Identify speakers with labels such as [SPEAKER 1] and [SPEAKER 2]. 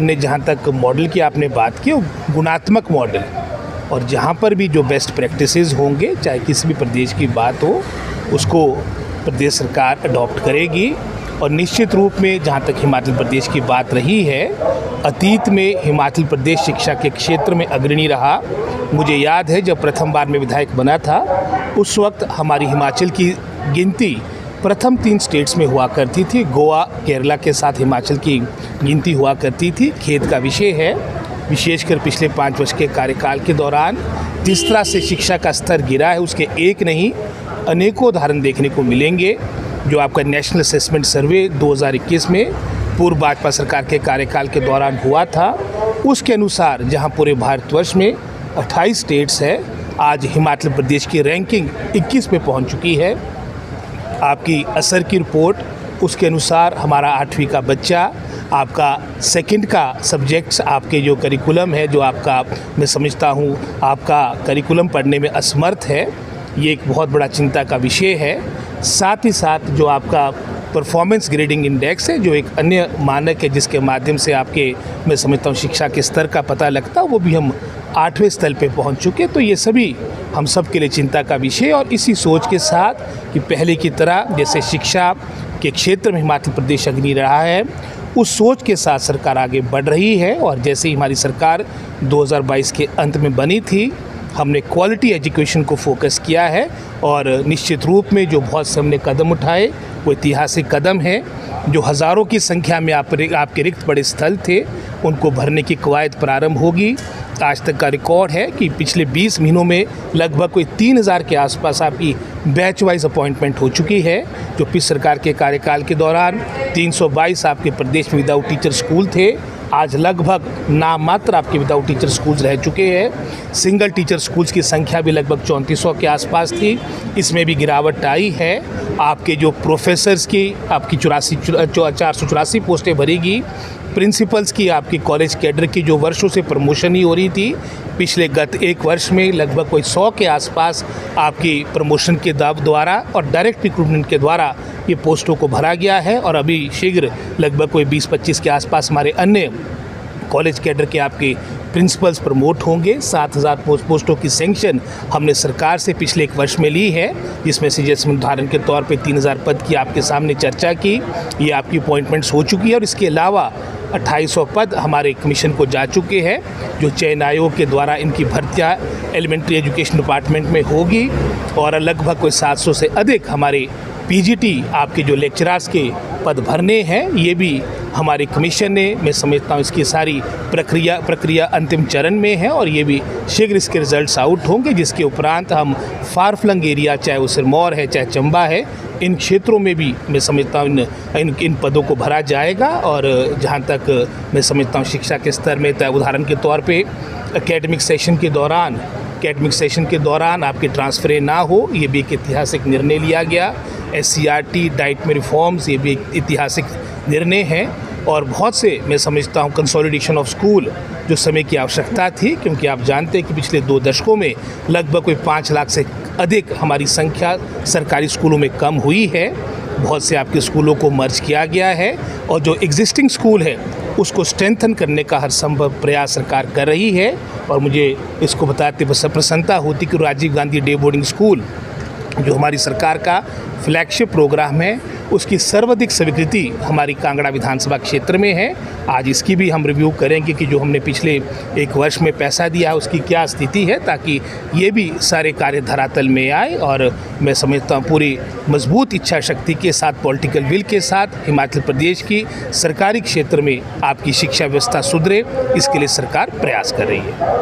[SPEAKER 1] हमने जहाँ तक मॉडल की आपने बात की, वो गुणात्मक मॉडल, और जहाँ पर भी जो बेस्ट प्रैक्टिसेस होंगे, चाहे किसी भी प्रदेश की बात हो, उसको प्रदेश सरकार अडॉप्ट करेगी। और निश्चित रूप में जहाँ तक हिमाचल प्रदेश की बात रही है, अतीत में हिमाचल प्रदेश शिक्षा के क्षेत्र में अग्रणी रहा। मुझे याद है जब प्रथम बार मैं विधायक बना था, उस वक्त हमारी हिमाचल की गिनती प्रथम 3 स्टेट्स में हुआ करती थी। गोवा, केरला के साथ हिमाचल की गिनती हुआ करती थी। खेद का विषय है, विशेषकर पिछले 5 वर्ष के कार्यकाल के दौरान जिस तरह से शिक्षा का स्तर गिरा है, उसके एक नहीं अनेकों उदाहरण देखने को मिलेंगे। जो आपका नेशनल असेसमेंट सर्वे 2021 में पूर्व भाजपा सरकार के कार्यकाल के दौरान हुआ था, उसके अनुसार जहां पूरे भारतवर्ष में 28 स्टेट्स है, आज हिमाचल प्रदेश की रैंकिंग 21 पे पहुंच चुकी है। आपकी असर की रिपोर्ट, उसके अनुसार हमारा 8वीं का बच्चा, आपका सेकंड का सब्जेक्ट्स, आपके जो करिकुलम है, जो आपका मैं समझता हूँ आपका करिकुलम पढ़ने में असमर्थ है, ये एक बहुत बड़ा चिंता का विषय है। साथ ही साथ जो आपका परफॉर्मेंस ग्रेडिंग इंडेक्स है, जो एक अन्य मानक है जिसके माध्यम से आपके मैं समझता हूँ शिक्षा के स्तर का पता लगता है, वो भी हम 8वें स्तर पे पहुंच चुके। तो ये सभी हम सब के लिए चिंता का विषय, और इसी सोच के साथ कि पहले की तरह जैसे शिक्षा के क्षेत्र में हिमाचल प्रदेश अग्रणी रहा है, उस सोच के साथ सरकार आगे बढ़ रही है। और जैसे ही हमारी सरकार 2022 के अंत में बनी थी, हमने क्वालिटी एजुकेशन को फोकस किया है, और निश्चित रूप में जो बहुत से हमने कदम उठाए वो ऐतिहासिक कदम है। जो हज़ारों की संख्या में आपके रिक्त पड़े स्थल थे, उनको भरने की कवायद प्रारंभ होगी। आज तक का रिकॉर्ड है कि पिछले 20 महीनों में लगभग कोई 3000 के आसपास आपकी बैच वाइज अपॉइंटमेंट हो चुकी है। जो पिछली सरकार के कार्यकाल के दौरान 322 आपके प्रदेश में विदाउट टीचर स्कूल थे, आज लगभग नाम मात्र आपके विदाउट टीचर स्कूल्स रह चुके हैं। सिंगल टीचर स्कूल्स की संख्या भी लगभग 3400 के आसपास थी, इसमें भी गिरावट आई है। आपके जो प्रोफेसर्स की आपकी 484 पोस्टें भरेगी। प्रिंसिपल्स की आपकी कॉलेज कैडर की जो वर्षों से प्रमोशन ही हो रही थी, पिछले गत 1 वर्ष में लगभग कोई 100 के आसपास आपकी प्रमोशन के द्वारा और डायरेक्ट रिक्रूटमेंट के द्वारा ये पोस्टों को भरा गया है। और अभी शीघ्र लगभग कोई 20-25 के आसपास हमारे अन्य कॉलेज कैडर के आपके प्रिंसिपल्स प्रमोट होंगे। 7000 पोस्टों की सेंक्शन हमने सरकार से पिछले 1 वर्ष में ली है, जिसमें से जैसे उदाहरण के तौर पे 3000 पद की आपके सामने चर्चा की, ये आपकी अपॉइंटमेंट्स हो चुकी है। और इसके अलावा 2800 पद हमारे कमीशन को जा चुके हैं, जो चयन आयोग के द्वारा इनकी भर्तियाँ एलिमेंट्री एजुकेशन डिपार्टमेंट में होगी। और लगभग कोई 700 से अधिक हमारे पीजीटी आपके जो लेक्चरर्स के पद भरने हैं, ये भी हमारे कमीशन ने, मैं समझता हूँ इसकी सारी प्रक्रिया अंतिम चरण में है, और ये भी शीघ्र इसके रिजल्ट्स आउट होंगे। जिसके उपरांत हम फार फ्लंग एरिया, चाहे वो सिरमौर है चाहे चंबा है, इन क्षेत्रों में भी मैं समझता हूँ इन पदों को भरा जाएगा। और जहाँ तक मैं समझता हूँ शिक्षा के स्तर में, उदाहरण के तौर पे एकेडमिक सेशन के दौरान आपके ट्रांसफ़र ना हो, ये भी एक ऐतिहासिक निर्णय लिया गया। SCRT डाइट में रिफॉर्म्स, ये भी एक ऐतिहासिक निर्णय है। और बहुत से मैं समझता हूँ कंसोलिडेशन ऑफ स्कूल, जो समय की आवश्यकता थी, क्योंकि आप जानते हैं कि पिछले 2 दशकों में लगभग कोई 5 लाख से अधिक हमारी संख्या सरकारी स्कूलों में कम हुई है। बहुत से आपके स्कूलों को मर्ज किया गया है, और जो एग्जिस्टिंग स्कूल है उसको स्ट्रेंथन करने का हर संभव प्रयास सरकार कर रही है। और मुझे इसको बताते प्रसन्नता होती कि Rajiv Gandhi day boarding school, जो हमारी सरकार का फ्लैगशिप प्रोग्राम है, उसकी सर्वाधिक स्वीकृति हमारी कांगड़ा विधानसभा क्षेत्र में है। आज इसकी भी हम रिव्यू करेंगे कि जो हमने पिछले 1 वर्ष में पैसा दिया है उसकी क्या स्थिति है, ताकि ये भी सारे कार्य धरातल में आए। और मैं समझता हूँ पूरी मजबूत इच्छा शक्ति के साथ, पॉलिटिकल विल के साथ हिमाचल प्रदेश की सरकारी क्षेत्र में आपकी शिक्षा व्यवस्था सुधरे, इसके लिए सरकार प्रयास कर रही है।